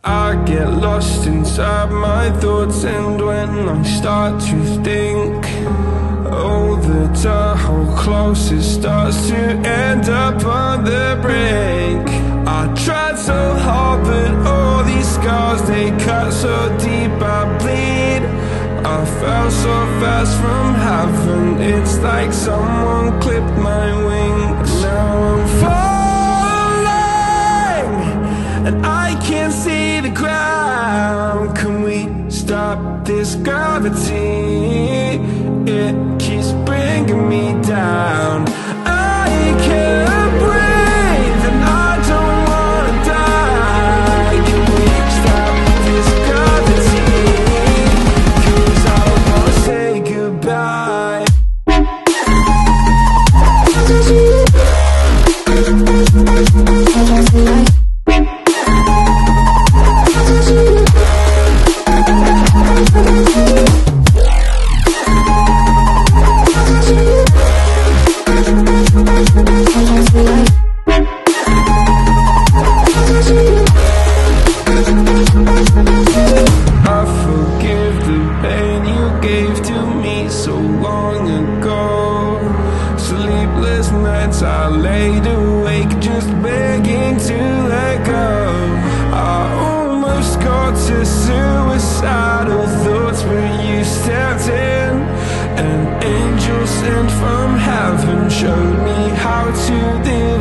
I get lost inside my thoughts, and when I start to think, oh, the door close, it starts to end up on the brink. I tried so hard, but all these scars, they cut so deep, I bleed. I fell so fast from heaven, it's like someone clipped my wings. Now I'm falling, and I can't see the ground. Can we stop this gravity? It keeps bringing me down. I can't breathe, and I don't wanna die. Can we stop this gravity? 'Cause I wanna say goodbye. I forgive the pain you gave to me so long ago. Sleepless nights I laid awake just begging to let go. I almost got to suicidal thoughts, but you stepped in. An angel sent from heaven showed me how to live